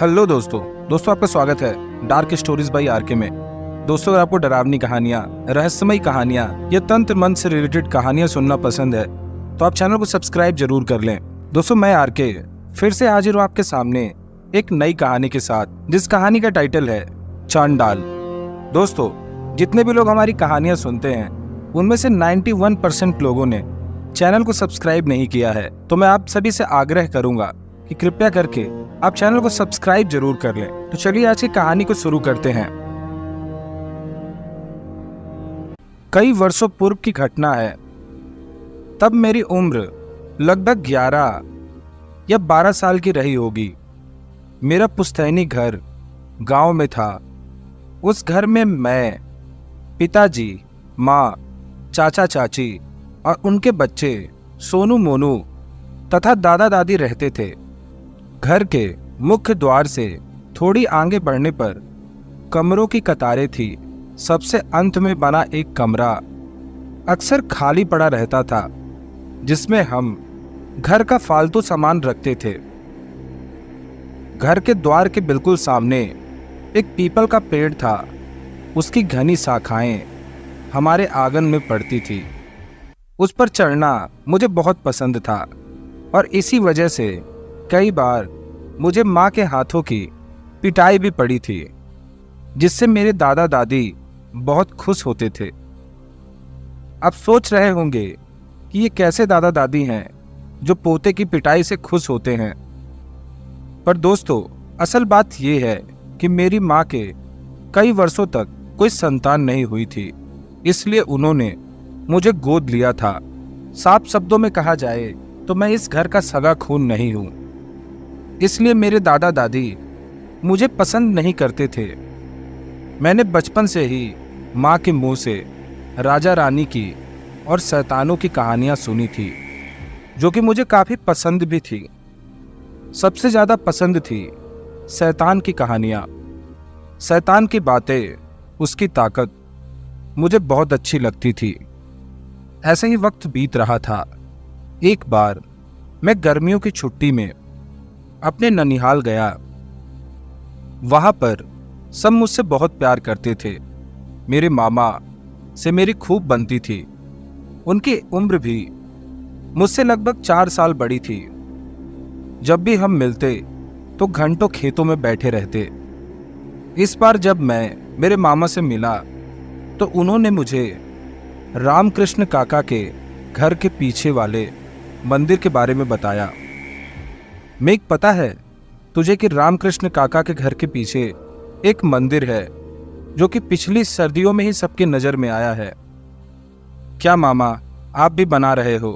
Hello दोस्तों आपका स्वागत है डार्क स्टोरीज बाई आरके में। दोस्तों, अगर आपको डरावनी कहानियां, रहस्यमयी कहानियां या तंत्र मंत्र से रिलेटेड कहानियां सुनना पसंद है तो आप चैनल को सब्सक्राइब जरूर कर लें। दोस्तों, मैं आरके फिर से हाजिर हूँ आपके सामने एक नई कहानी के साथ, जिस कहानी का टाइटल है चांडाल। दोस्तों, जितने भी लोग हमारी कहानियां सुनते हैं उनमें से 91% लोगों ने चैनल को सब्सक्राइब नहीं किया है, तो मैं आप सभी से आग्रह करूंगा कि कृपया करके आप चैनल को सब्सक्राइब जरूर कर लें। तो चलिए आज की कहानी को शुरू करते हैं। कई वर्षों पूर्व की घटना है। तब मेरी उम्र लगभग 11 या 12 साल की रही होगी। मेरा पुश्तैनी घर गांव में था। उस घर में मैं, पिताजी, माँ, चाचा चाची और उनके बच्चे सोनू मोनू तथा दादा दादी रहते थे। घर के मुख्य द्वार से थोड़ी आगे बढ़ने पर कमरों की कतारें थी। सबसे अंत में बना एक कमरा अक्सर खाली पड़ा रहता था, जिसमें हम घर का फालतू सामान रखते थे। घर के द्वार के बिल्कुल सामने एक पीपल का पेड़ था। उसकी घनी शाखाएं हमारे आंगन में पड़ती थी। उस पर चढ़ना मुझे बहुत पसंद था और इसी वजह से कई बार मुझे माँ के हाथों की पिटाई भी पड़ी थी, जिससे मेरे दादा दादी बहुत खुश होते थे। अब सोच रहे होंगे कि ये कैसे दादा दादी हैं जो पोते की पिटाई से खुश होते हैं। पर दोस्तों, असल बात ये है कि मेरी माँ के कई वर्षों तक कोई संतान नहीं हुई थी, इसलिए उन्होंने मुझे गोद लिया था। साफ शब्दों में कहा जाए तो मैं इस घर का सगा खून नहीं हूं, इसलिए मेरे दादा दादी मुझे पसंद नहीं करते थे। मैंने बचपन से ही माँ के मुंह से राजा रानी की और शैतानों की कहानियां सुनी थी, जो कि मुझे काफ़ी पसंद भी थी। सबसे ज़्यादा पसंद थी शैतान की कहानियां। शैतान की बातें, उसकी ताकत मुझे बहुत अच्छी लगती थी। ऐसे ही वक्त बीत रहा था। एक बार मैं गर्मियों की छुट्टी में अपने ननिहाल गया। वहां पर सब मुझसे बहुत प्यार करते थे। मेरे मामा से मेरी खूब बनती थी। उनकी उम्र भी मुझसे लगभग 4 साल बड़ी थी। जब भी हम मिलते तो घंटों खेतों में बैठे रहते। इस बार जब मैं मेरे मामा से मिला तो उन्होंने मुझे रामकृष्ण काका के घर के पीछे वाले मंदिर के बारे में बताया। मेघ, पता है तुझे कि रामकृष्ण काका के घर के पीछे एक मंदिर है जो कि पिछली सर्दियों में ही सबकी नज़र में आया है। क्या मामा, आप भी बना रहे हो?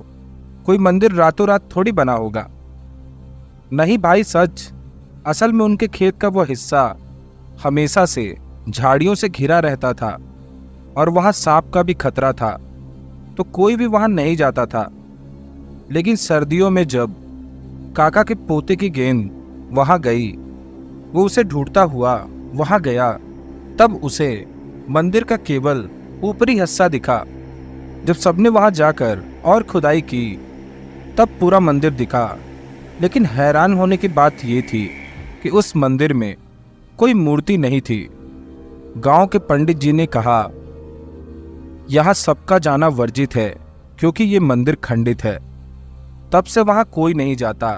कोई मंदिर रातों रात थोड़ी बना होगा। नहीं भाई, सच। असल में उनके खेत का वो हिस्सा हमेशा से झाड़ियों से घिरा रहता था और वहाँ सांप का भी खतरा था, तो कोई भी वहाँ नहीं जाता था। लेकिन सर्दियों में जब काका के पोते की गेंद वहाँ गई, वो उसे ढूंढता हुआ वहाँ गया, तब उसे मंदिर का केवल ऊपरी हिस्सा दिखा। जब सबने वहाँ जाकर और खुदाई की तब पूरा मंदिर दिखा। लेकिन हैरान होने की बात ये थी कि उस मंदिर में कोई मूर्ति नहीं थी। गांव के पंडित जी ने कहा, यहाँ सबका जाना वर्जित है क्योंकि ये मंदिर खंडित है। तब से वहां कोई नहीं जाता।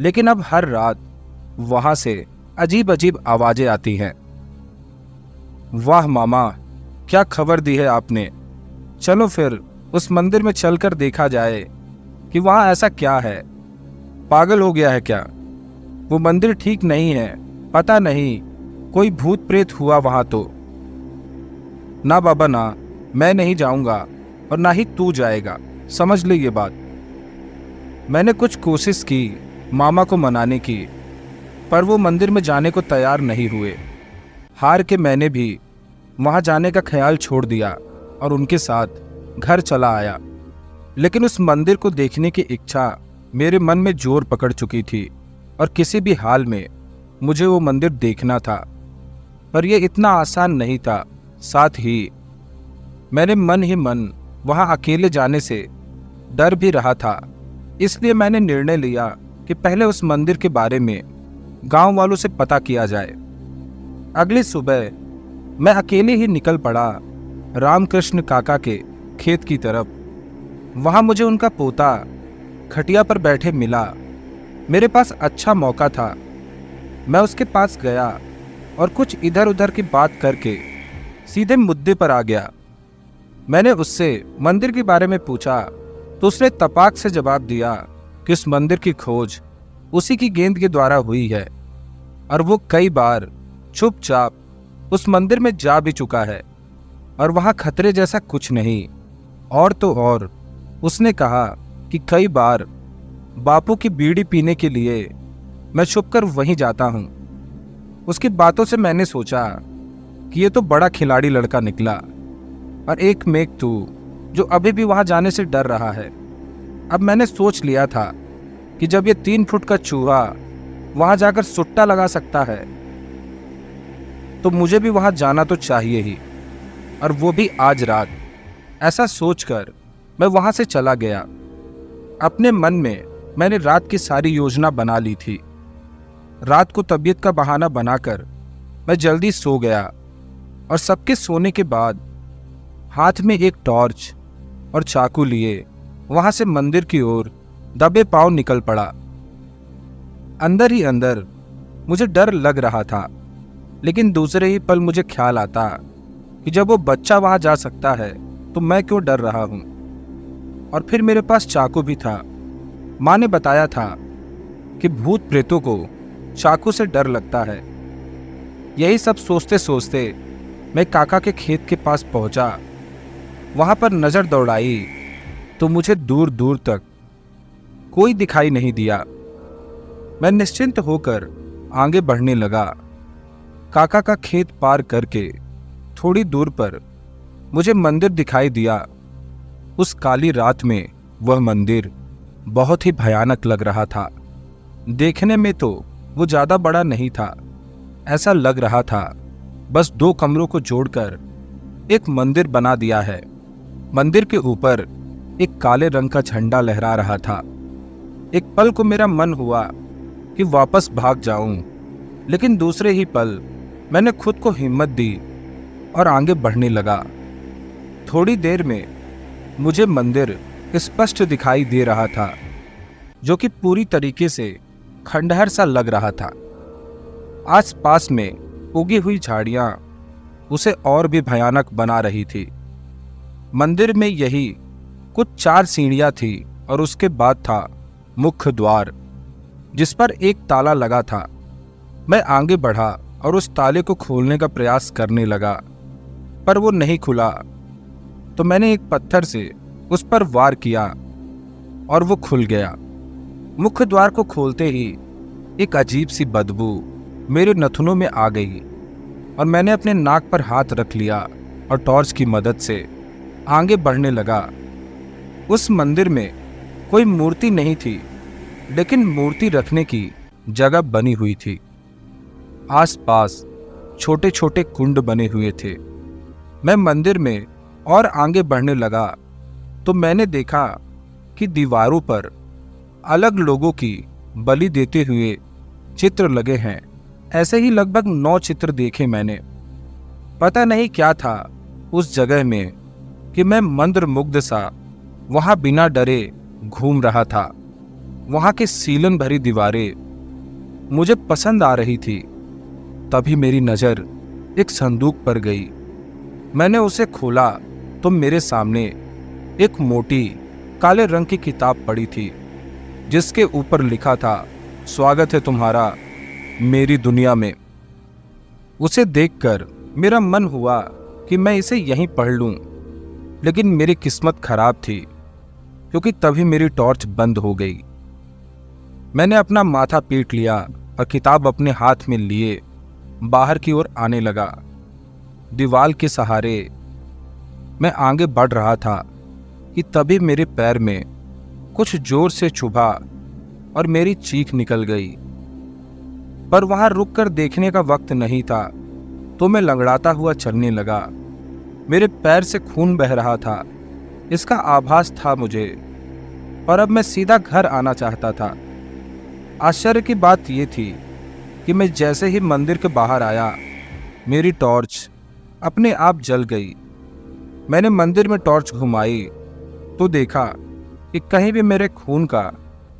लेकिन अब हर रात वहां से अजीब अजीब आवाजें आती हैं। वाह मामा, क्या खबर दी है आपने। चलो फिर उस मंदिर में चलकर देखा जाए कि वहां ऐसा क्या है। पागल हो गया है क्या? वो मंदिर ठीक नहीं है। पता नहीं कोई भूत प्रेत हुआ वहां तो। ना बाबा ना, मैं नहीं जाऊंगा और ना ही तू जाएगा, समझ ले ये बात। मैंने कुछ कोशिश की मामा को मनाने की, पर वो मंदिर में जाने को तैयार नहीं हुए। हार के मैंने भी वहाँ जाने का ख्याल छोड़ दिया और उनके साथ घर चला आया। लेकिन उस मंदिर को देखने की इच्छा मेरे मन में जोर पकड़ चुकी थी और किसी भी हाल में मुझे वो मंदिर देखना था। पर यह इतना आसान नहीं था। साथ ही मैंने मन ही मन वहाँ अकेले जाने से डर भी रहा था। इसलिए मैंने निर्णय लिया कि पहले उस मंदिर के बारे में गांव वालों से पता किया जाए। अगली सुबह मैं अकेले ही निकल पड़ा रामकृष्ण काका के खेत की तरफ। वहां मुझे उनका पोता खटिया पर बैठे मिला। मेरे पास अच्छा मौका था। मैं उसके पास गया और कुछ इधर उधर की बात करके सीधे मुद्दे पर आ गया। मैंने उससे मंदिर के बारे में पूछा तो उसने तपाक से जवाब दिया कि उस मंदिर की खोज उसी की गेंद के द्वारा हुई है और वो कई बार चुपचाप उस मंदिर में जा भी चुका है और वहां खतरे जैसा कुछ नहीं। और तो और उसने कहा कि कई बार बापू की बीड़ी पीने के लिए मैं छुपकर वहीं जाता हूं। उसकी बातों से मैंने सोचा कि ये तो बड़ा खिलाड़ी लड़का निकला। और एक मेघ तू जो अभी भी वहां जाने से डर रहा है। अब मैंने सोच लिया था कि जब ये 3 फुट का चूहा वहां जाकर सुट्टा लगा सकता है तो मुझे भी वहां जाना तो चाहिए ही, और वो भी आज रात। ऐसा सोचकर मैं वहां से चला गया। अपने मन में मैंने रात की सारी योजना बना ली थी। रात को तबीयत का बहाना बनाकर मैं जल्दी सो गया और सबके सोने के बाद हाथ में एक टॉर्च और चाकू लिए वहां से मंदिर की ओर दबे पांव निकल पड़ा। अंदर ही अंदर मुझे डर लग रहा था, लेकिन दूसरे ही पल मुझे ख्याल आता कि जब वो बच्चा वहां जा सकता है तो मैं क्यों डर रहा हूं। और फिर मेरे पास चाकू भी था। माँ ने बताया था कि भूत प्रेतों को चाकू से डर लगता है। यही सब सोचते सोचते मैं काका के खेत के पास पहुंचा। वहां पर नजर दौड़ाई तो मुझे दूर दूर तक कोई दिखाई नहीं दिया। मैं निश्चिंत होकर आगे बढ़ने लगा। काका का खेत पार करके थोड़ी दूर पर मुझे मंदिर दिखाई दिया। उस काली रात में वह मंदिर बहुत ही भयानक लग रहा था। देखने में तो वो ज्यादा बड़ा नहीं था। ऐसा लग रहा था बस 2 कमरों को जोड़कर एक मंदिर बना दिया है। मंदिर के ऊपर एक काले रंग का झंडा लहरा रहा था। एक पल को मेरा मन हुआ कि वापस भाग जाऊं, लेकिन दूसरे ही पल मैंने खुद को हिम्मत दी और आगे बढ़ने लगा। थोड़ी देर में मुझे मंदिर स्पष्ट दिखाई दे रहा था, जो कि पूरी तरीके से खंडहर सा लग रहा था। आसपास में उगी हुई झाड़ियां उसे और भी भयानक बना रही थी। मंदिर में यही कुछ 4 सीढ़ियां थी और उसके बाद था मुख्य द्वार, जिस पर एक ताला लगा था। मैं आगे बढ़ा और उस ताले को खोलने का प्रयास करने लगा, पर वो नहीं खुला। तो मैंने एक पत्थर से उस पर वार किया और वो खुल गया। मुख्य द्वार को खोलते ही एक अजीब सी बदबू मेरे नथुनों में आ गई और मैंने अपने नाक पर हाथ रख लिया और टॉर्च की मदद से आगे बढ़ने लगा। उस मंदिर में कोई मूर्ति नहीं थी, लेकिन मूर्ति रखने की जगह बनी हुई थी। आसपास छोटे छोटे कुंड बने हुए थे। मैं मंदिर में और आगे बढ़ने लगा तो मैंने देखा कि दीवारों पर अलग लोगों की बलि देते हुए चित्र लगे हैं। ऐसे ही लगभग 9 चित्र देखे मैंने। पता नहीं क्या था उस जगह में कि मैं मंत्रमुग्ध सा वहां बिना डरे घूम रहा था। वहां की सीलन भरी दीवारें मुझे पसंद आ रही थी। तभी मेरी नजर एक संदूक पर गई। मैंने उसे खोला तो मेरे सामने एक मोटी काले रंग की किताब पड़ी थी, जिसके ऊपर लिखा था, स्वागत है तुम्हारा मेरी दुनिया में। उसे देखकर मेरा मन हुआ कि मैं इसे यहीं पढ़ लूं, लेकिन मेरी किस्मत खराब थी क्योंकि तभी मेरी टॉर्च बंद हो गई। मैंने अपना माथा पीट लिया और किताब अपने हाथ में लिए बाहर की ओर आने लगा। दीवार के सहारे मैं आगे बढ़ रहा था कि तभी मेरे पैर में कुछ जोर से चुभा और मेरी चीख निकल गई। पर वहां रुककर देखने का वक्त नहीं था, तो मैं लंगड़ाता हुआ चलने लगा। मेरे पैर से खून बह रहा था, इसका आभास था मुझे, पर अब मैं सीधा घर आना चाहता था। आश्चर्य की बात यह थी कि मैं जैसे ही मंदिर के बाहर आया, मेरी टॉर्च अपने आप जल गई। मैंने मंदिर में टॉर्च घुमाई तो देखा कि कहीं भी मेरे खून का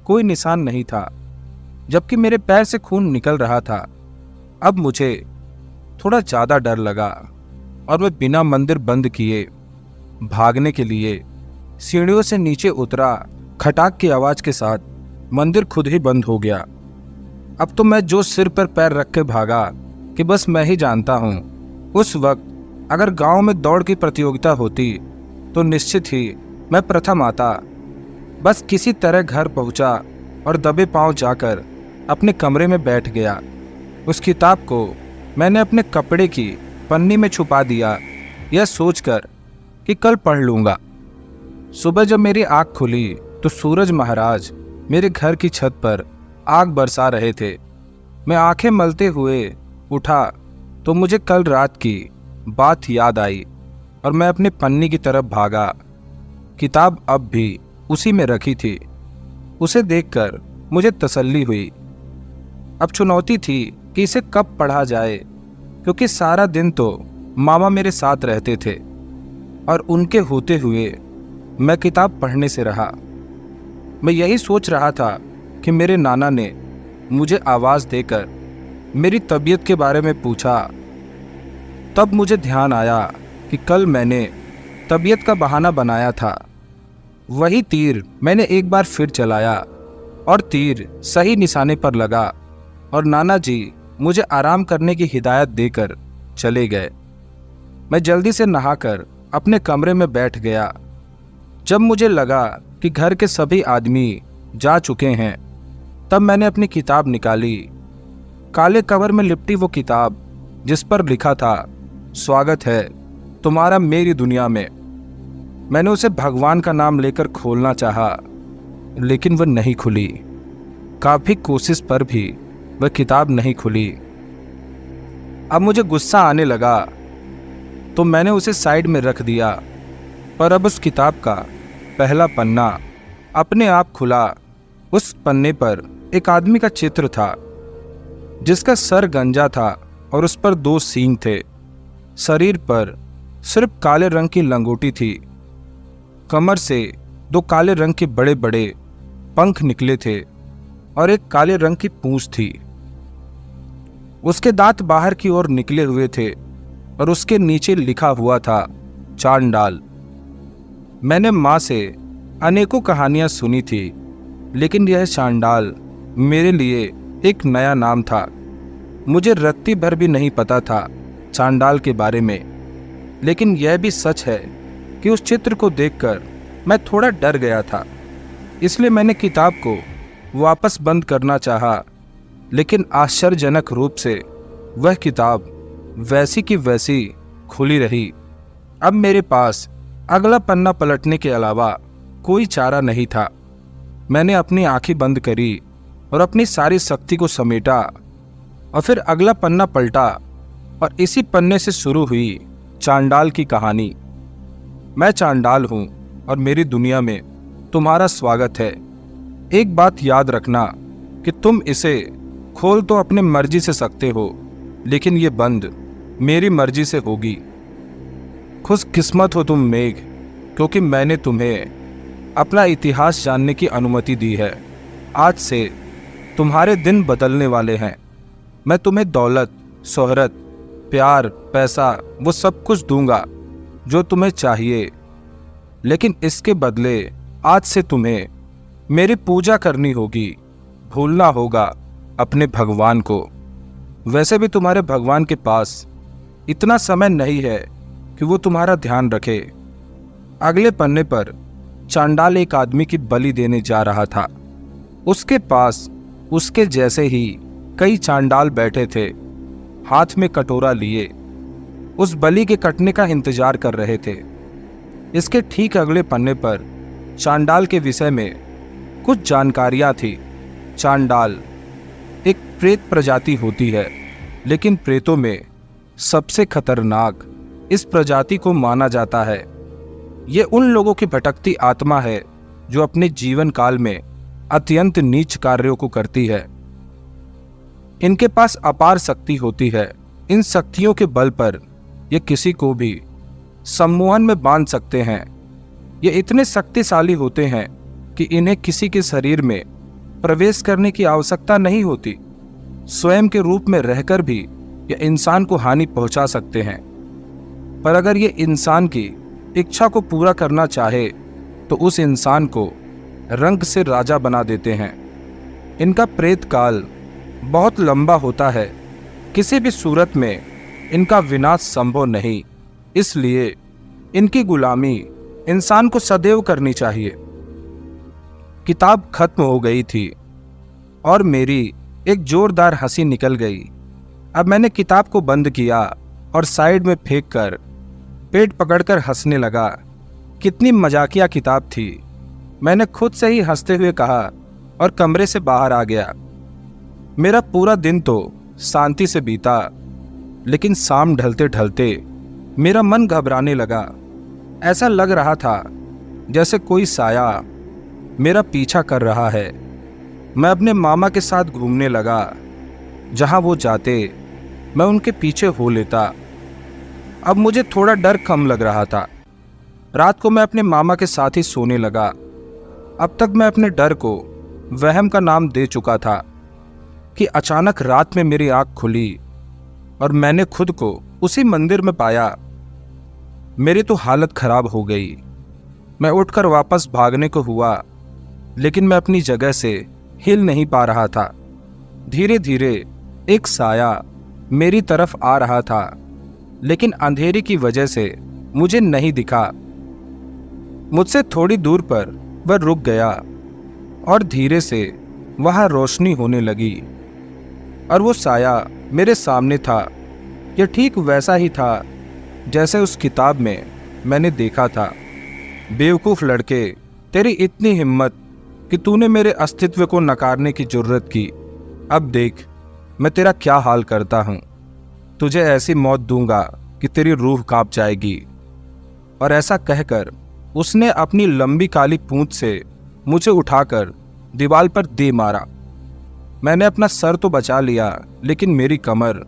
कोई निशान नहीं था, जबकि मेरे पैर से खून निकल रहा था। अब मुझे थोड़ा ज़्यादा डर लगा और मैं बिना मंदिर बंद किए भागने के लिए सीढ़ियों से नीचे उतरा। खटाक की आवाज़ के साथ मंदिर खुद ही बंद हो गया। अब तो मैं जो सिर पर पैर रख के भागा कि बस मैं ही जानता हूँ। उस वक्त अगर गांव में दौड़ की प्रतियोगिता होती तो निश्चित ही मैं प्रथम आता। बस किसी तरह घर पहुँचा और दबे पांव जाकर अपने कमरे में बैठ गया। उस किताब को मैंने अपने कपड़े की पन्नी में छुपा दिया, यह सोचकर कि कल पढ़ लूँगा। सुबह जब मेरी आँख खुली तो सूरज महाराज मेरे घर की छत पर आग बरसा रहे थे। मैं आंखें मलते हुए उठा तो मुझे कल रात की बात याद आई और मैं अपनी पन्नी की तरफ भागा। किताब अब भी उसी में रखी थी। उसे देखकर मुझे तसल्ली हुई। अब चुनौती थी कि इसे कब पढ़ा जाए, क्योंकि सारा दिन तो मामा मेरे साथ रहते थे और उनके होते हुए मैं किताब पढ़ने से रहा। मैं यही सोच रहा था कि मेरे नाना ने मुझे आवाज़ देकर मेरी तबीयत के बारे में पूछा। तब मुझे ध्यान आया कि कल मैंने तबीयत का बहाना बनाया था। वही तीर मैंने एक बार फिर चलाया और तीर सही निशाने पर लगा और नाना जी मुझे आराम करने की हिदायत देकर चले गए। मैं जल्दी से नहाकर अपने कमरे में बैठ गया। जब मुझे लगा कि घर के सभी आदमी जा चुके हैं, तब मैंने अपनी किताब निकाली। काले कवर में लिपटी वो किताब जिस पर लिखा था, स्वागत है तुम्हारा मेरी दुनिया में। मैंने उसे भगवान का नाम लेकर खोलना चाहा, लेकिन वह नहीं खुली। काफ़ी कोशिश पर भी वह किताब नहीं खुली। अब मुझे गुस्सा आने लगा तो मैंने उसे साइड में रख दिया। पर अब उस किताब का पहला पन्ना अपने आप खुला। उस पन्ने पर एक आदमी का चित्र था जिसका सर गंजा था और उस पर 2 सींग थे। शरीर पर सिर्फ काले रंग की लंगोटी थी। कमर से 2 काले रंग के बड़े बड़े पंख निकले थे और एक काले रंग की पूंछ थी। उसके दांत बाहर की ओर निकले हुए थे और उसके नीचे लिखा हुआ था, चांडाल। मैंने माँ से अनेकों कहानियाँ सुनी थी, लेकिन यह चांडाल मेरे लिए एक नया नाम था। मुझे रत्ती भर भी नहीं पता था चांडाल के बारे में, लेकिन यह भी सच है कि उस चित्र को देखकर मैं थोड़ा डर गया था। इसलिए मैंने किताब को वापस बंद करना चाहा, लेकिन आश्चर्यजनक रूप से वह किताब वैसी की वैसी खुली रही। अब मेरे पास अगला पन्ना पलटने के अलावा कोई चारा नहीं था। मैंने अपनी आंखें बंद करी और अपनी सारी शक्ति को समेटा और फिर अगला पन्ना पलटा और इसी पन्ने से शुरू हुई चांडाल की कहानी। मैं चांडाल हूँ और मेरी दुनिया में तुम्हारा स्वागत है। एक बात याद रखना कि तुम इसे खोल तो अपने मर्जी से सकते हो, लेकिन ये बंद मेरी मर्जी से होगी। खुशकिस्मत हो तुम मेघ, क्योंकि मैंने तुम्हें अपना इतिहास जानने की अनुमति दी है। आज से तुम्हारे दिन बदलने वाले हैं। मैं तुम्हें दौलत, शोहरत, प्यार, पैसा वो सब कुछ दूंगा जो तुम्हें चाहिए, लेकिन इसके बदले आज से तुम्हें मेरी पूजा करनी होगी। भूलना होगा अपने भगवान को। वैसे भी तुम्हारे भगवान के पास इतना समय नहीं है कि वो तुम्हारा ध्यान रखे। अगले पन्ने पर चांडाल एक आदमी की बलि देने जा रहा था। उसके पास उसके जैसे ही कई चांडाल बैठे थे, हाथ में कटोरा लिए, उस बलि के कटने का इंतजार कर रहे थे। इसके ठीक अगले पन्ने पर चांडाल के विषय में कुछ जानकारियां थी। चांडाल एक प्रेत प्रजाति होती है, लेकिन प्रेतों में सबसे खतरनाक इस प्रजाति को माना जाता है। ये उन लोगों की भटकती आत्मा है जो अपने जीवन काल में अत्यंत नीच कार्यों को करती है। इनके पास अपार शक्ति होती है। इन शक्तियों के बल पर ये किसी को भी सम्मोहन में बांध सकते हैं। ये इतने शक्तिशाली होते हैं कि इन्हें किसी के शरीर में प्रवेश करने की आवश्यकता नहीं होती। स्वयं के रूप में रहकर भी ये इंसान को हानि पहुंचा सकते हैं। पर अगर ये इंसान की इच्छा को पूरा करना चाहे तो उस इंसान को रंग से राजा बना देते हैं। इनका प्रेत काल बहुत लंबा होता है। किसी भी सूरत में इनका विनाश संभव नहीं। इसलिए इनकी गुलामी इंसान को सदैव करनी चाहिए। किताब खत्म हो गई थी और मेरी एक जोरदार हंसी निकल गई। अब मैंने किताब को बंद किया और साइड में फेंक कर पेट पकड़कर हंसने लगा। कितनी मजाकिया किताब थी, मैंने खुद से ही हंसते हुए कहा और कमरे से बाहर आ गया। मेरा पूरा दिन तो शांति से बीता, लेकिन शाम ढलते ढलते मेरा मन घबराने लगा। ऐसा लग रहा था जैसे कोई साया मेरा पीछा कर रहा है। मैं अपने मामा के साथ घूमने लगा। जहां वो जाते मैं उनके पीछे हो लेता। अब मुझे थोड़ा डर कम लग रहा था। रात को मैं अपने मामा के साथ ही सोने लगा। अब तक मैं अपने डर को वहम का नाम दे चुका था कि अचानक रात में मेरी आंख खुली और मैंने खुद को उसी मंदिर में पाया। मेरी तो हालत खराब हो गई। मैं उठकर वापस भागने को हुआ, लेकिन मैं अपनी जगह से हिल नहीं पा रहा था। धीरे धीरे एक साया मेरी तरफ आ रहा था, लेकिन अंधेरे की वजह से मुझे नहीं दिखा। मुझसे थोड़ी दूर पर वह रुक गया और धीरे से वहां रोशनी होने लगी और वो साया मेरे सामने था। यह ठीक वैसा ही था जैसे उस किताब में मैंने देखा था। बेवकूफ़ लड़के, तेरी इतनी हिम्मत कि तूने मेरे अस्तित्व को नकारने की जुर्रत की। अब देख मैं तेरा क्या हाल करता हूँ। तुझे ऐसी मौत दूंगा कि तेरी रूह कांप जाएगी। और ऐसा कहकर उसने अपनी लंबी काली पूंछ से मुझे उठाकर दीवार पर दे मारा। मैंने अपना सर तो बचा लिया, लेकिन मेरी कमर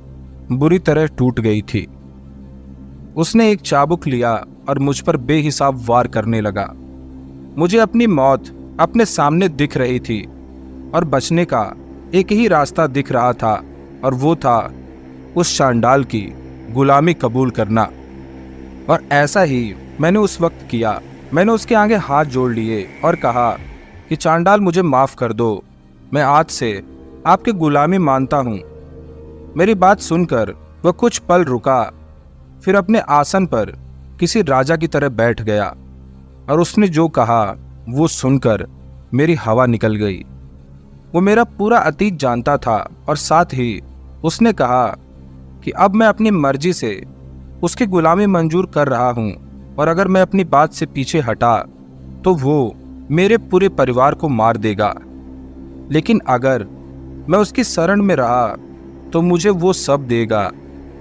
बुरी तरह टूट गई थी। उसने एक चाबुक लिया और मुझ पर बेहिसाब वार करने लगा। मुझे अपनी मौत अपने सामने दिख रही थी और बचने का एक ही रास्ता दिख रहा था, और वो था उस चांडाल की गुलामी कबूल करना। और ऐसा ही मैंने उस वक्त किया। मैंने उसके आगे हाथ जोड़ लिए और कहा कि चांडाल, मुझे माफ़ कर दो। मैं आज से आपकी गुलामी मानता हूँ। मेरी बात सुनकर वह कुछ पल रुका, फिर अपने आसन पर किसी राजा की तरह बैठ गया और उसने जो कहा वो सुनकर मेरी हवा निकल गई। वो मेरा पूरा अतीत जानता था और साथ ही उसने कहा कि अब मैं अपनी मर्जी से उसकी गुलामी मंजूर कर रहा हूँ, और अगर मैं अपनी बात से पीछे हटा तो वो मेरे पूरे परिवार को मार देगा। लेकिन अगर मैं उसकी शरण में रहा तो मुझे वो सब देगा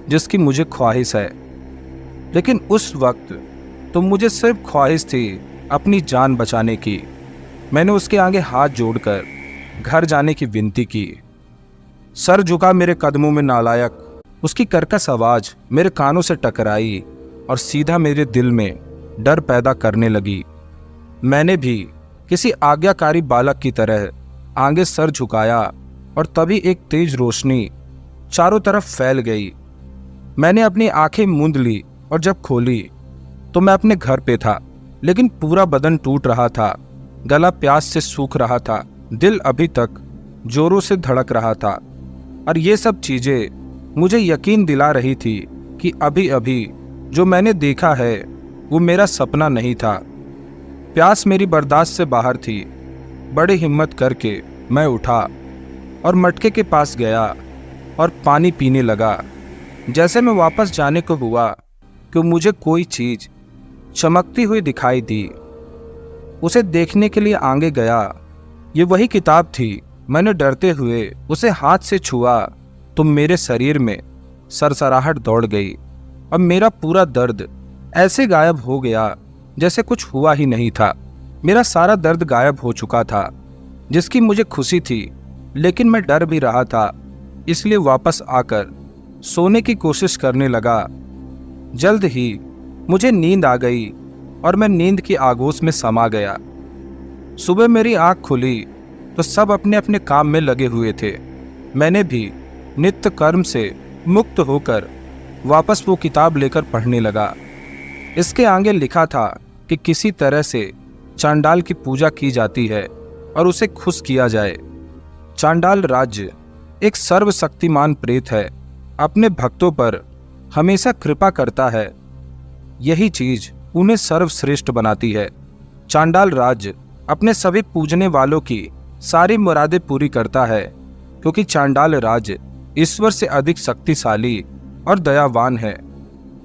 जिसकी मुझे ख्वाहिश है। लेकिन उस वक्त तो मुझे सिर्फ ख्वाहिश थी अपनी जान बचाने की। मैंने उसके आगे हाथ जोड़कर घर जाने की विनती की। सर झुका मेरे कदमों में नालायक। उसकी कर्कश आवाज मेरे कानों से टकराई और सीधा मेरे दिल में डर पैदा करने लगी। मैंने भी किसी आज्ञाकारी बालक की तरह आगे सर झुकाया और तभी एक तेज रोशनी चारों तरफ फैल गई। मैंने अपनी आंखें मूंद ली और जब खोली तो मैं अपने घर पे था, लेकिन पूरा बदन टूट रहा था, गला प्यास से सूख रहा था, दिल अभी तक जोरों से धड़क रहा था। और ये सब चीजें मुझे यकीन दिला रही थी कि अभी अभी जो मैंने देखा है वो मेरा सपना नहीं था। प्यास मेरी बर्दाश्त से बाहर थी। बड़ी हिम्मत करके मैं उठा और मटके के पास गया और पानी पीने लगा। जैसे मैं वापस जाने को हुआ कि मुझे कोई चीज चमकती हुई दिखाई दी। उसे देखने के लिए आगे गया। ये वही किताब थी। मैंने डरते हुए उसे हाथ से छुआ तो मेरे शरीर में सरसराहट दौड़ गई और मेरा पूरा दर्द ऐसे गायब हो गया जैसे कुछ हुआ ही नहीं था। मेरा सारा दर्द गायब हो चुका था, जिसकी मुझे खुशी थी, लेकिन मैं डर भी रहा था इसलिए वापस आकर सोने की कोशिश करने लगा। जल्द ही मुझे नींद आ गई और मैं नींद की आगोश में समा गया। सुबह मेरी आंख खुली तो सब अपने अपने काम में लगे हुए थे। मैंने भी नित्य कर्म से मुक्त होकर वापस वो किताब लेकर पढ़ने लगा। इसके आगे लिखा था कि किसी तरह से चांडाल की पूजा की जाती है और उसे खुश किया जाए। चांडाल राज्य एक सर्वशक्तिमान प्रेत है, अपने भक्तों पर हमेशा कृपा करता है। यही चीज उन्हें सर्वश्रेष्ठ बनाती है। चांडाल राज्य अपने सभी पूजने वालों की सारी मुरादें पूरी करता है, क्योंकि चांडाल राज्य ईश्वर से अधिक शक्तिशाली और दयावान है।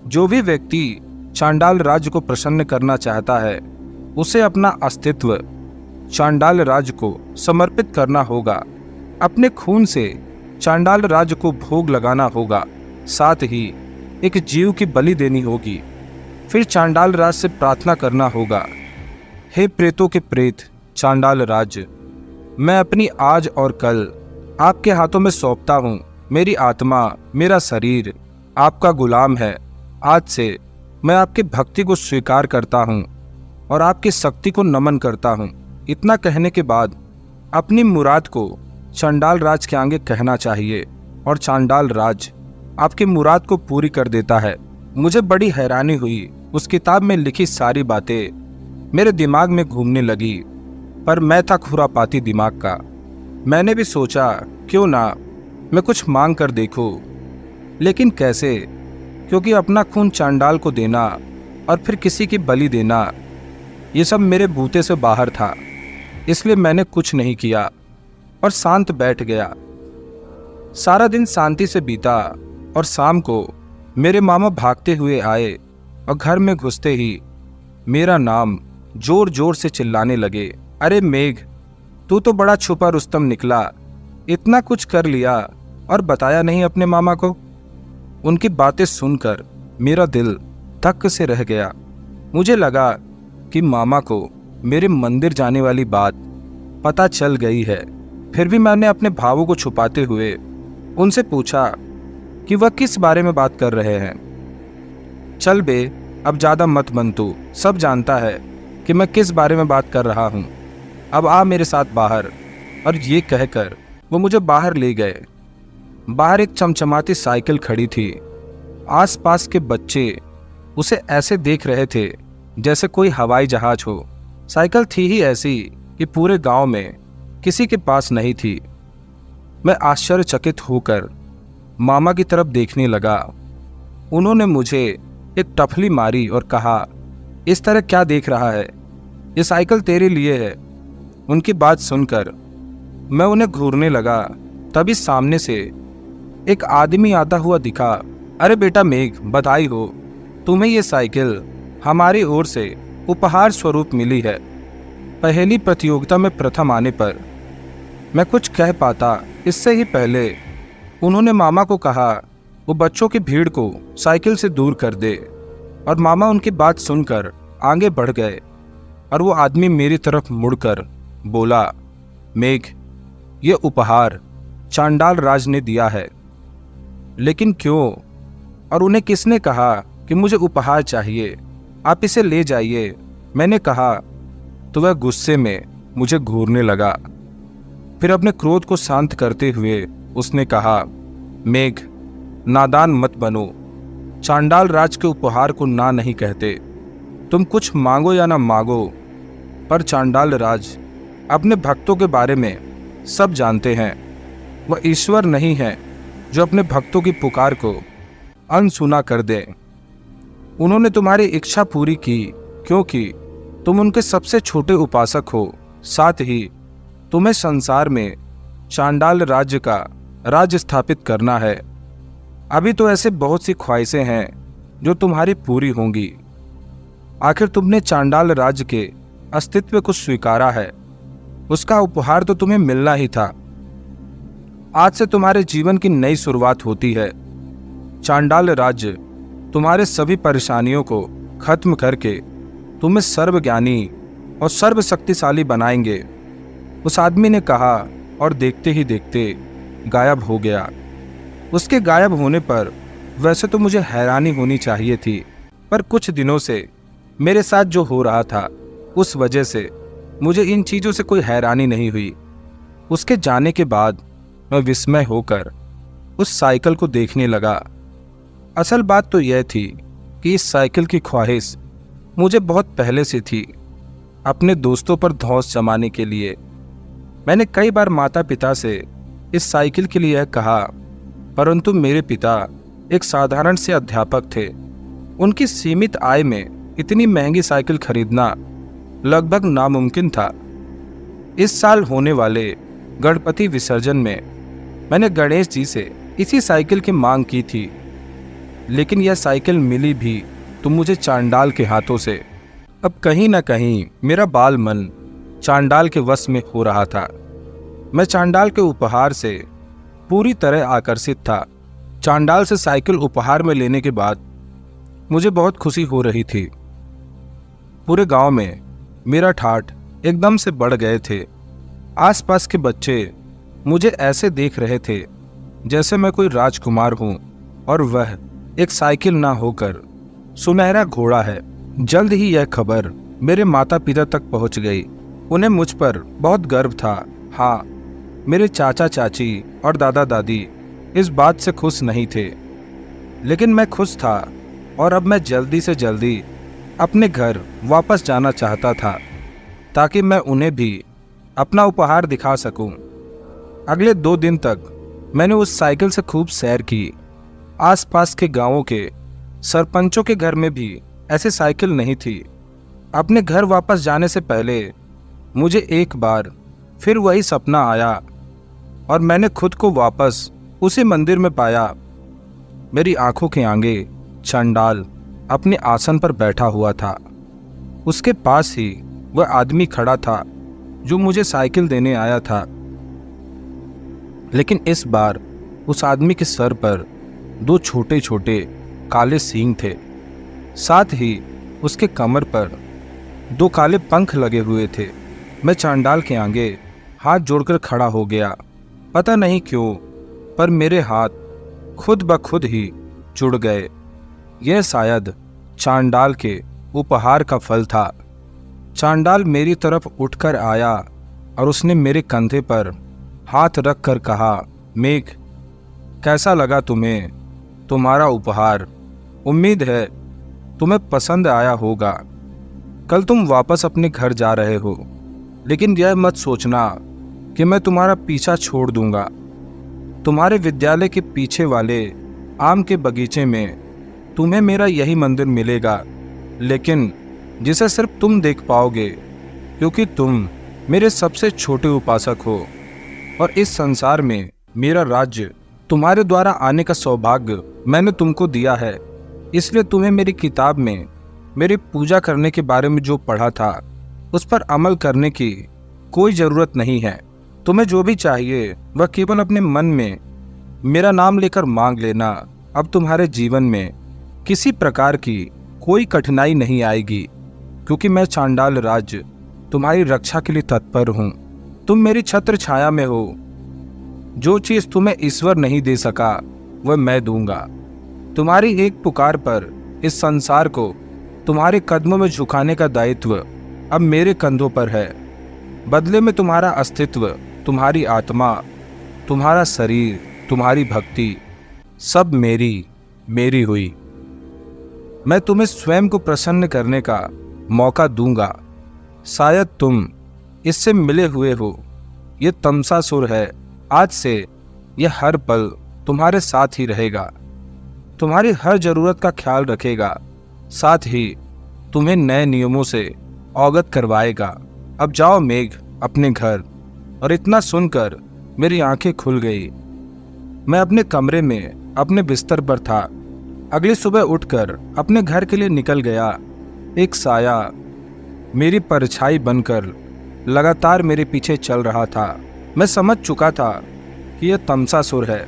जो भी व्यक्ति चांडाल राज्य को प्रसन्न करना चाहता है, उसे अपना अस्तित्व चांडाल राज्य को समर्पित करना होगा। अपने खून से चांडाल राज्य को भोग लगाना होगा, साथ ही एक जीव की बलि देनी होगी। फिर चांडाल राज से प्रार्थना करना होगा, हे प्रेतों के प्रेत चांडाल राज्य, मैं अपनी आज और कल आपके हाथों में सौंपता हूँ। मेरी आत्मा, मेरा शरीर आपका गुलाम है। आज से मैं आपकी भक्ति को स्वीकार करता हूँ और आपकी शक्ति को नमन करता हूँ। इतना कहने के बाद अपनी मुराद को चांडाल राज के आगे कहना चाहिए और चांडाल राज आपकी मुराद को पूरी कर देता है। मुझे बड़ी हैरानी हुई। उस किताब में लिखी सारी बातें मेरे दिमाग में घूमने लगी, पर मैं था खुरापाती दिमाग का। मैंने भी सोचा क्यों ना मैं कुछ मांग कर देखूं, लेकिन कैसे? क्योंकि अपना खून चांडाल को देना और फिर किसी की बलि देना, ये सब मेरे बूते से बाहर था। इसलिए मैंने कुछ नहीं किया और शांत बैठ गया। सारा दिन शांति से बीता और शाम को मेरे मामा भागते हुए आए और घर में घुसते ही मेरा नाम जोर जोर से चिल्लाने लगे, अरे मेघ, तू तो बड़ा छुपा रुस्तम निकला। इतना कुछ कर लिया और बताया नहीं अपने मामा को। उनकी बातें सुनकर मेरा दिल धक्क से रह गया। मुझे लगा कि मामा को मेरे मंदिर जाने वाली बात पता चल गई है। फिर भी मैंने अपने भावों को छुपाते हुए उनसे पूछा कि वह किस बारे में बात कर रहे हैं। चल बे, अब ज़्यादा मत बन तू, सब जानता है कि मैं किस बारे में बात कर रहा हूँ। अब आ मेरे साथ बाहर। और ये कहकर वो मुझे बाहर ले गए। बाहर एक चमचमाती साइकिल खड़ी थी। आसपास के बच्चे उसे ऐसे देख रहे थे जैसे कोई हवाई जहाज हो। साइकिल थी ही ऐसी कि पूरे गांव में किसी के पास नहीं थी। मैं आश्चर्यचकित होकर मामा की तरफ देखने लगा। उन्होंने मुझे एक टफली मारी और कहा, इस तरह क्या देख रहा है, ये साइकिल तेरे लिए है। उनकी बात सुनकर मैं उन्हें घूरने लगा। तभी सामने से एक आदमी आता हुआ दिखा। अरे बेटा मेघ, बधाई हो, तुम्हें ये साइकिल हमारी ओर से उपहार स्वरूप मिली है। पहली प्रतियोगिता में प्रथम आने पर मैं कुछ कह पाता, इससे ही पहले उन्होंने मामा को कहा वो बच्चों की भीड़ को साइकिल से दूर कर दे। और मामा उनकी बात सुनकर आगे बढ़ गए और वो आदमी मेरी तरफ मुड़कर बोला, मेघ, ये उपहार चांडाल राज ने दिया है। लेकिन क्यों और उन्हें किसने कहा कि मुझे उपहार चाहिए? आप इसे ले जाइए, मैंने कहा। तो वह गुस्से में मुझे घूरने लगा। फिर अपने क्रोध को शांत करते हुए उसने कहा, मेघ, नादान मत बनो। चांडाल राज के उपहार को ना नहीं कहते। तुम कुछ मांगो या ना मांगो, पर चांडाल राज अपने भक्तों के बारे में सब जानते हैं। वह ईश्वर नहीं है जो अपने भक्तों की पुकार को अनसुना कर दे। उन्होंने तुम्हारी इच्छा पूरी की क्योंकि तुम उनके सबसे छोटे उपासक हो। साथ ही तुम्हें संसार में चांडाल राज्य का राज स्थापित करना है। अभी तो ऐसे बहुत सी ख्वाहिशें हैं जो तुम्हारी पूरी होंगी। आखिर तुमने चांडाल राज्य के अस्तित्व को स्वीकारा है, उसका उपहार तो तुम्हें मिलना ही था। आज से तुम्हारे जीवन की नई शुरुआत होती है। चांडाल राज्य तुम्हारे सभी परेशानियों को खत्म करके तुम्हें सर्वज्ञानी और सर्वशक्तिशाली बनाएंगे। उस आदमी ने कहा और देखते ही देखते गायब हो गया। उसके गायब होने पर वैसे तो मुझे हैरानी होनी चाहिए थी, पर कुछ दिनों से मेरे साथ जो हो रहा था उस वजह से मुझे इन चीज़ों से कोई हैरानी नहीं हुई। उसके जाने के बाद मैं विस्मय होकर उस साइकिल को देखने लगा। असल बात तो यह थी कि इस साइकिल की ख्वाहिश मुझे बहुत पहले से थी। अपने दोस्तों पर धौंस जमाने के लिए मैंने कई बार माता पिता से इस साइकिल के लिए कहा, परंतु मेरे पिता एक साधारण से अध्यापक थे। उनकी सीमित आय में इतनी महंगी साइकिल खरीदना लगभग नामुमकिन था। इस साल होने वाले गणपति विसर्जन में मैंने गणेश जी से इसी साइकिल की मांग की थी, लेकिन यह साइकिल मिली भी तो मुझे चांडाल के हाथों से। अब कहीं ना कहीं मेरा बाल मन चांडाल के वश में हो रहा था। मैं चांडाल के उपहार से पूरी तरह आकर्षित था। चांडाल से साइकिल उपहार में लेने के बाद मुझे बहुत खुशी हो रही थी। पूरे गांव में मेरा ठाठ एकदम से बढ़ गए थे। आसपास के बच्चे मुझे ऐसे देख रहे थे जैसे मैं कोई राजकुमार हूं और वह एक साइकिल ना होकर सुनहरा घोड़ा है। जल्द ही यह खबर मेरे माता पिता तक पहुंच गई। उन्हें मुझ पर बहुत गर्व था। हाँ, मेरे चाचा चाची और दादा दादी इस बात से खुश नहीं थे, लेकिन मैं खुश था और अब मैं जल्दी से जल्दी अपने घर वापस जाना चाहता था ताकि मैं उन्हें भी अपना उपहार दिखा सकूं। अगले 2 दिन तक मैंने उस साइकिल से खूब सैर की। आसपास के गांवों के सरपंचों के घर में भी ऐसी साइकिल नहीं थी। अपने घर वापस जाने से पहले मुझे एक बार फिर वही सपना आया और मैंने खुद को वापस उसी मंदिर में पाया। मेरी आंखों के आगे चांडाल अपने आसन पर बैठा हुआ था। उसके पास ही वह आदमी खड़ा था जो मुझे साइकिल देने आया था, लेकिन इस बार उस आदमी के सर पर 2 छोटे छोटे काले सींग थे। साथ ही उसके कमर पर 2 काले पंख लगे हुए थे। मैं चांडाल के आगे हाथ जोड़कर खड़ा हो गया। पता नहीं क्यों, पर मेरे हाथ खुद ब खुद ही जुड़ गए। यह शायद चांडाल के उपहार का फल था। चांडाल मेरी तरफ उठकर आया और उसने मेरे कंधे पर हाथ रखकर कहा, मेघ, कैसा लगा तुम्हें तुम्हारा उपहार? उम्मीद है तुम्हें पसंद आया होगा। कल तुम वापस अपने घर जा रहे हो, लेकिन यह मत सोचना कि मैं तुम्हारा पीछा छोड़ दूंगा। तुम्हारे विद्यालय के पीछे वाले आम के बगीचे में तुम्हें मेरा यही मंदिर मिलेगा, लेकिन जिसे सिर्फ तुम देख पाओगे, क्योंकि तुम मेरे सबसे छोटे उपासक हो और इस संसार में मेरा राज्य तुम्हारे द्वारा आने का सौभाग्य मैंने तुमको दिया है। इसलिए तुम्हें मेरी किताब में मेरी पूजा करने के बारे में जो पढ़ा था उस पर अमल करने की कोई ज़रूरत नहीं है। तुम्हें जो भी चाहिए वह केवल अपने मन में मेरा नाम लेकर मांग लेना। अब तुम्हारे जीवन में किसी प्रकार की कोई कठिनाई नहीं आएगी, क्योंकि मैं चांडाल राज्य तुम्हारी रक्षा के लिए तत्पर हूँ। तुम मेरी छत्र छाया में हो। जो चीज़ तुम्हें ईश्वर नहीं दे सका वह मैं दूंगा। तुम्हारी एक पुकार पर इस संसार को तुम्हारे कदमों में झुकाने का दायित्व अब मेरे कंधों पर है। बदले में तुम्हारा अस्तित्व, तुम्हारी आत्मा, तुम्हारा शरीर, तुम्हारी भक्ति सब मेरी हुई। मैं तुम्हें स्वयं को प्रसन्न करने का मौका दूंगा। शायद तुम इससे मिले हुए हो। ये तमसासुर है। आज से यह हर पल तुम्हारे साथ ही रहेगा, तुम्हारी हर जरूरत का ख्याल रखेगा, साथ ही तुम्हें नए नियमों से अवगत करवाएगा। अब जाओ मेघ अपने घर। और इतना सुनकर मेरी आंखें खुल गई। मैं अपने कमरे में अपने बिस्तर पर था। अगली सुबह उठकर अपने घर के लिए निकल गया। एक साया मेरी परछाई बनकर लगातार मेरे पीछे चल रहा था। मैं समझ चुका था कि यह तमसासुर है।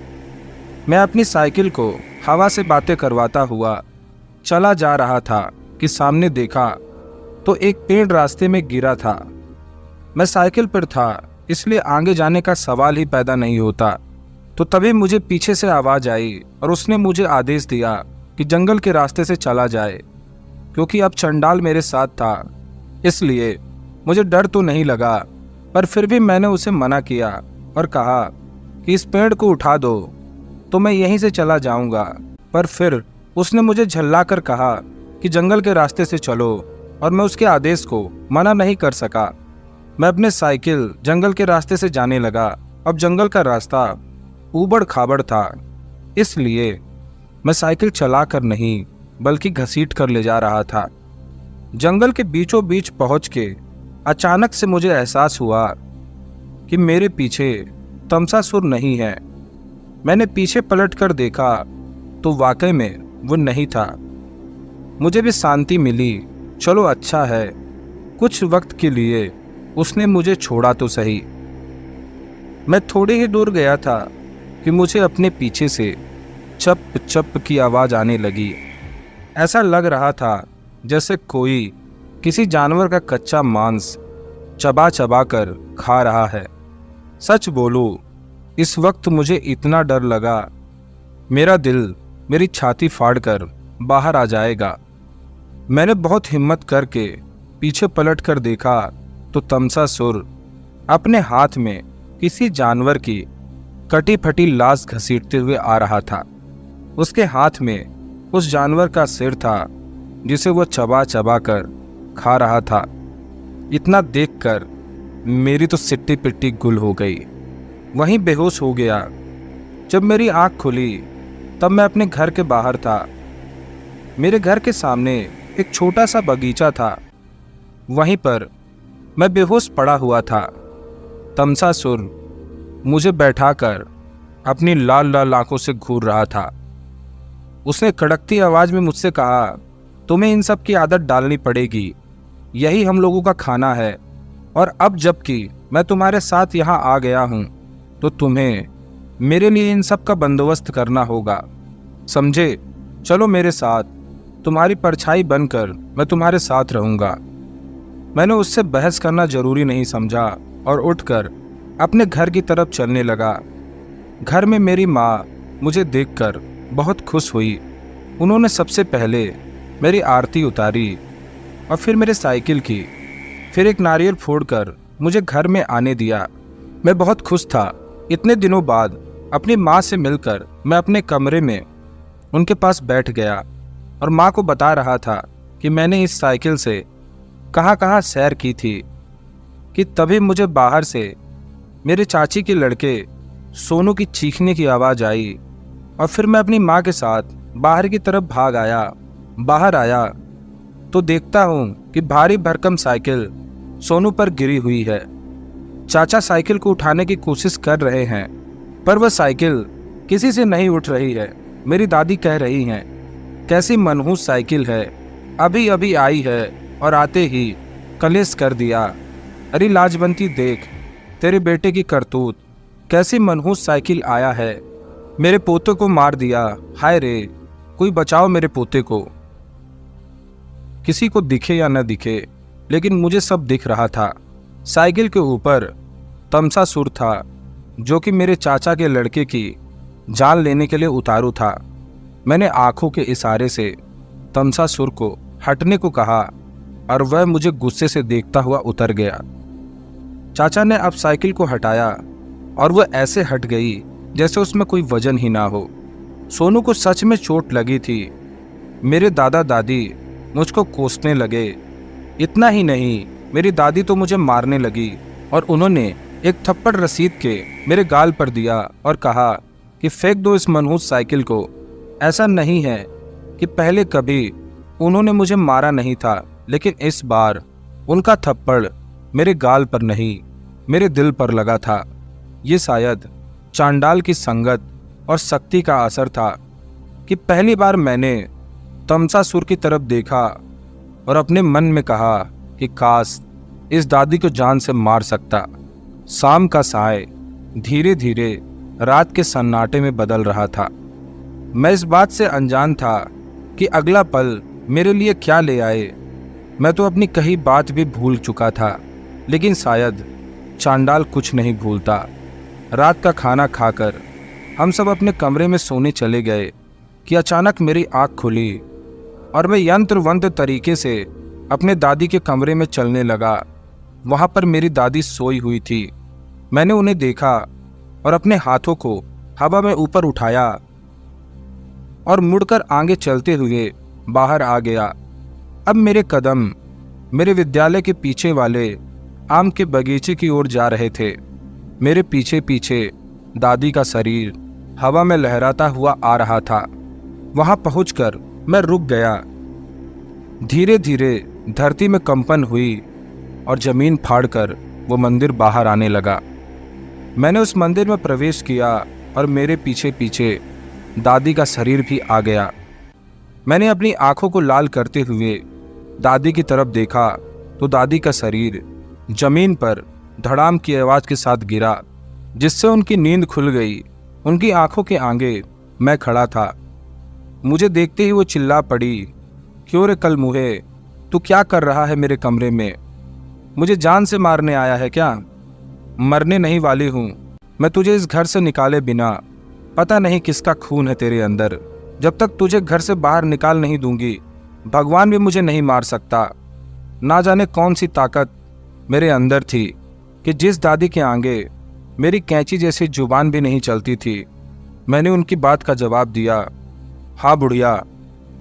मैं अपनी साइकिल को हवा से बातें करवाता हुआ चला जा रहा था कि सामने देखा तो एक पेड़ रास्ते में गिरा था। मैं साइकिल पर था, इसलिए आगे जाने का सवाल ही पैदा नहीं होता। तो तभी मुझे पीछे से आवाज आई और उसने मुझे आदेश दिया कि जंगल के रास्ते से चला जाए। क्योंकि अब चंडाल मेरे साथ था इसलिए मुझे डर तो नहीं लगा, पर फिर भी मैंने उसे मना किया और कहा कि इस पेड़ को उठा दो तो मैं यहीं से चला जाऊंगा। पर फिर उसने मुझे झल्लाकर कहा कि जंगल के रास्ते से चलो और मैं उसके आदेश को मना नहीं कर सका। मैं अपने साइकिल जंगल के रास्ते से जाने लगा। अब जंगल का रास्ता ऊबड़ खाबड़ था, इसलिए मैं साइकिल चलाकर नहीं बल्कि घसीट कर ले जा रहा था। जंगल के बीचों बीच पहुंच के अचानक से मुझे एहसास हुआ कि मेरे पीछे तमसासुर नहीं है। मैंने पीछे पलटकर देखा तो वाकई में वो नहीं था। मुझे भी शांति मिली। चलो अच्छा है, कुछ वक्त के लिए उसने मुझे छोड़ा तो सही। मैं थोड़ी ही दूर गया था कि मुझे अपने पीछे से चप चप की आवाज़ आने लगी। ऐसा लग रहा था जैसे कोई किसी जानवर का कच्चा मांस चबा चबा कर खा रहा है। सच बोलूं, इस वक्त मुझे इतना डर लगा मेरा दिल मेरी छाती फाड़कर बाहर आ जाएगा। मैंने बहुत हिम्मत करके पीछे पलट कर देखा तो तमसासुर अपने हाथ में किसी जानवर की कटी फटी लाश घसीटते हुए आ रहा था। उसके हाथ में उस जानवर का सिर था जिसे वो चबा चबा कर खा रहा था। इतना देखकर मेरी तो सिट्टी पिट्टी गुल हो गई, वहीं बेहोश हो गया। जब मेरी आंख खुली तब मैं अपने घर के बाहर था। मेरे घर के सामने एक छोटा सा बगीचा था, वहीं पर मैं बेहोश पड़ा हुआ था। तमसासुर मुझे बैठाकर अपनी लाल लाल आंखों से घूर रहा था। उसने कड़कती आवाज में मुझसे कहा, तुम्हें इन सब की आदत डालनी पड़ेगी, यही हम लोगों का खाना है। और अब जबकि मैं तुम्हारे साथ यहाँ आ गया हूँ तो तुम्हें मेरे लिए इन सब का बंदोबस्त करना होगा, समझे? चलो मेरे साथ, तुम्हारी परछाई बनकर मैं तुम्हारे साथ रहूँगा। मैंने उससे बहस करना जरूरी नहीं समझा और उठकर अपने घर की तरफ चलने लगा। घर में मेरी माँ मुझे देखकर बहुत खुश हुई। उन्होंने सबसे पहले मेरी आरती उतारी और फिर मेरे साइकिल की, फिर एक नारियल फोड़कर मुझे घर में आने दिया। मैं बहुत खुश था। इतने दिनों बाद अपनी माँ से मिलकर मैं अपने कमरे में उनके पास बैठ गया और माँ को बता रहा था कि मैंने इस साइकिल से कहाँ कहाँ सैर की थी कि तभी मुझे बाहर से मेरे चाची के लड़के सोनू की चीखने की आवाज़ आई और फिर मैं अपनी माँ के साथ बाहर की तरफ भाग आया। बाहर आया तो देखता हूँ कि भारी भरकम साइकिल सोनू पर गिरी हुई है। चाचा साइकिल को उठाने की कोशिश कर रहे हैं पर वह साइकिल किसी से नहीं उठ रही है। मेरी दादी कह रही हैं, कैसी मनहूस साइकिल है, अभी अभी आई है और आते ही कलेश कर दिया। अरे लाजवंती देख, तेरे बेटे की करतूत, कैसी मनहूस साइकिल आया है, मेरे पोते को मार दिया। हाय रे, कोई बचाओ मेरे पोते को। किसी को दिखे या न दिखे, लेकिन मुझे सब दिख रहा था। साइकिल के ऊपर तमसासुर था जो कि मेरे चाचा के लड़के की जान लेने के लिए उतारू था। मैंने आंखों के इशारे से तमसासुर को हटने को कहा और वह मुझे गुस्से से देखता हुआ उतर गया। चाचा ने अब साइकिल को हटाया और वह ऐसे हट गई जैसे उसमें कोई वजन ही ना हो। सोनू को सच में चोट लगी थी। मेरे दादा दादी मुझको कोसने लगे। इतना ही नहीं, मेरी दादी तो मुझे मारने लगी और उन्होंने एक थप्पड़ रसीद के मेरे गाल पर दिया और कहा कि फेंक दो इस मनहूस साइकिल को। ऐसा नहीं है कि पहले कभी उन्होंने मुझे मारा नहीं था, लेकिन इस बार उनका थप्पड़ मेरे गाल पर नहीं, मेरे दिल पर लगा था। ये शायद चांडाल की संगत और शक्ति का असर था कि पहली बार मैंने तमसासुर की तरफ देखा और अपने मन में कहा कि काश इस दादी को जान से मार सकता। शाम का साय धीरे धीरे रात के सन्नाटे में बदल रहा था। मैं इस बात से अनजान था कि अगला पल मेरे लिए क्या ले आए। मैं तो अपनी कही बात भी भूल चुका था, लेकिन शायद चांडाल कुछ नहीं भूलता। रात का खाना खाकर हम सब अपने कमरे में सोने चले गए कि अचानक मेरी आँख खुली और मैं यंत्रवंत तरीके से अपने दादी के कमरे में चलने लगा। वहाँ पर मेरी दादी सोई हुई थी। मैंने उन्हें देखा और अपने हाथों को हवा में ऊपर उठाया और मुड़कर आगे चलते हुए बाहर आ गया। अब मेरे कदम मेरे विद्यालय के पीछे वाले आम के बगीचे की ओर जा रहे थे। मेरे पीछे पीछे दादी का शरीर हवा में लहराता हुआ आ रहा था। वहां पहुंचकर मैं रुक गया। धीरे धीरे धरती में कंपन हुई और जमीन फाड़कर वो मंदिर बाहर आने लगा। मैंने उस मंदिर में प्रवेश किया और मेरे पीछे पीछे दादी का शरीर भी आ गया। मैंने अपनी आंखों को लाल करते हुए दादी की तरफ देखा तो दादी का शरीर जमीन पर धड़ाम की आवाज के साथ गिरा, जिससे उनकी नींद खुल गई। उनकी आंखों के आगे मैं खड़ा था। मुझे देखते ही वो चिल्ला पड़ी, क्यों रे कल मुहे, तू क्या कर रहा है मेरे कमरे में? मुझे जान से मारने आया है क्या? मरने नहीं वाली हूँ मैं तुझे इस घर से निकाले बिना। पता नहीं किसका खून है तेरे अंदर। जब तक तुझे घर से बाहर निकाल नहीं दूंगी, भगवान भी मुझे नहीं मार सकता। ना जाने कौन सी ताकत मेरे अंदर थी कि जिस दादी के आगे मेरी कैंची जैसी जुबान भी नहीं चलती थी। मैंने उनकी बात का जवाब दिया, हाँ बुढ़िया,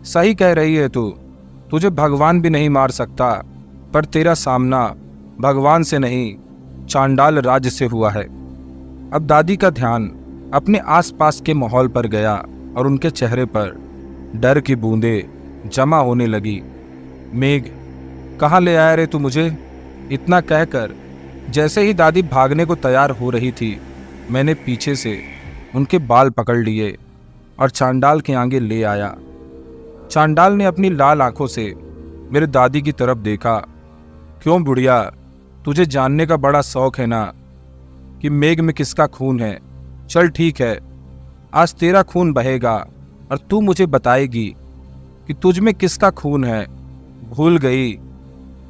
सही कह रही है तू। तुझे भगवान भी नहीं मार सकता, पर तेरा सामना भगवान से नहीं चांडाल राज से हुआ है। अब दादी का ध्यान अपने आसपास के माहौल पर गया और उनके चेहरे पर डर की बूंदें जमा होने लगी। मेघ, कहाँ ले आया रे तू मुझे? इतना कहकर जैसे ही दादी भागने को तैयार हो रही थी, मैंने पीछे से उनके बाल पकड़ लिए और चांडाल के आगे ले आया। चांडाल ने अपनी लाल आंखों से मेरे दादी की तरफ देखा। क्यों बुढ़िया, तुझे जानने का बड़ा शौक है ना कि मेघ में किसका खून है? चल ठीक है, आज तेरा खून बहेगा और तू मुझे बताएगी कि तुझ में किसका खून है। भूल गई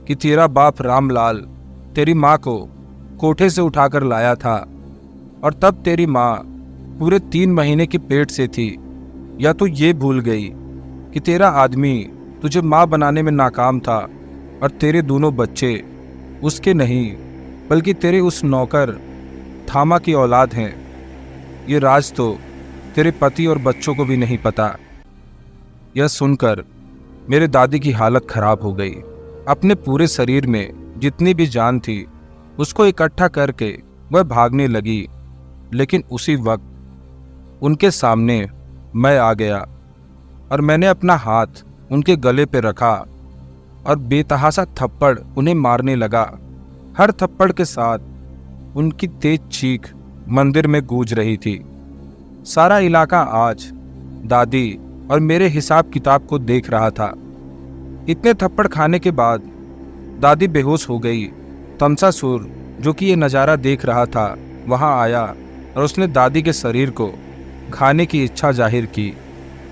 कि तेरा बाप रामलाल तेरी माँ को कोठे से उठाकर लाया था और तब तेरी माँ पूरे 3 महीने के पेट से थी? या तू ये भूल गई कि तेरा आदमी तुझे माँ बनाने में नाकाम था और तेरे दोनों बच्चे उसके नहीं बल्कि तेरे उस नौकर थामा की औलाद हैं? ये राज तो तेरे पति और बच्चों को भी नहीं पता। यह सुनकर मेरे दादी की हालत खराब हो गई। अपने पूरे शरीर में जितनी भी जान थी उसको इकट्ठा करके वह भागने लगी, लेकिन उसी वक्त उनके सामने मैं आ गया और मैंने अपना हाथ उनके गले पे रखा और बेतहाशा थप्पड़ उन्हें मारने लगा। हर थप्पड़ के साथ उनकी तेज चीख मंदिर में गूंज रही थी। सारा इलाका आज दादी और मेरे हिसाब किताब को देख रहा था। इतने थप्पड़ खाने के बाद दादी बेहोश हो गई। तमसासुर, जो कि ये नज़ारा देख रहा था, वहां आया और उसने दादी के शरीर को खाने की इच्छा जाहिर की,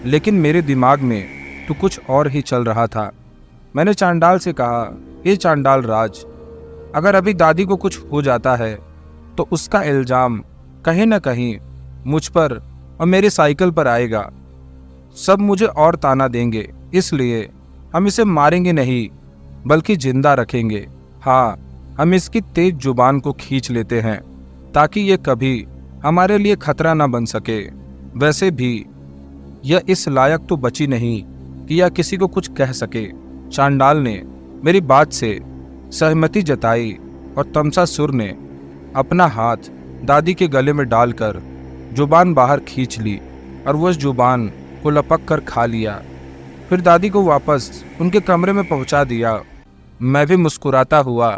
लेकिन मेरे दिमाग में तो कुछ और ही चल रहा था। मैंने चांडाल से कहा, ये चांडाल राज, अगर अभी दादी को कुछ हो जाता है तो उसका इल्जाम कहीं ना कहीं मुझ पर और मेरी साइकिल पर आएगा। सब मुझे और ताना देंगे, इसलिए हम इसे मारेंगे नहीं बल्कि जिंदा रखेंगे। हाँ, हम इसकी तेज जुबान को खींच लेते हैं ताकि ये कभी हमारे लिए खतरा ना बन सके। वैसे भी यह इस लायक तो बची नहीं कि यह किसी को कुछ कह सके। चांडाल ने मेरी बात से सहमति जताई और तमसासुर ने अपना हाथ दादी के गले में डालकर जुबान बाहर खींच ली और वह उस जुबान को लपक कर खा लिया। फिर दादी को वापस उनके कमरे में पहुंचा दिया। मैं भी मुस्कुराता हुआ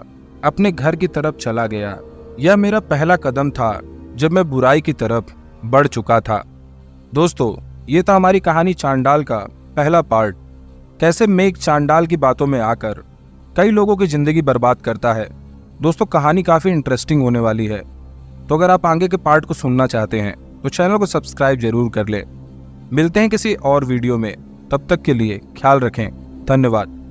अपने घर की तरफ चला गया। यह मेरा पहला कदम था जब मैं बुराई की तरफ बढ़ चुका था। दोस्तों, ये था हमारी कहानी चांडाल का पहला पार्ट। कैसे मेघ चांडाल की बातों में आकर कई लोगों की जिंदगी बर्बाद करता है। दोस्तों, कहानी काफ़ी इंटरेस्टिंग होने वाली है, तो अगर आप आगे के पार्ट को सुनना चाहते हैं तो चैनल को सब्सक्राइब जरूर कर लें। मिलते हैं किसी और वीडियो में, तब तक के लिए ख्याल रखें। धन्यवाद।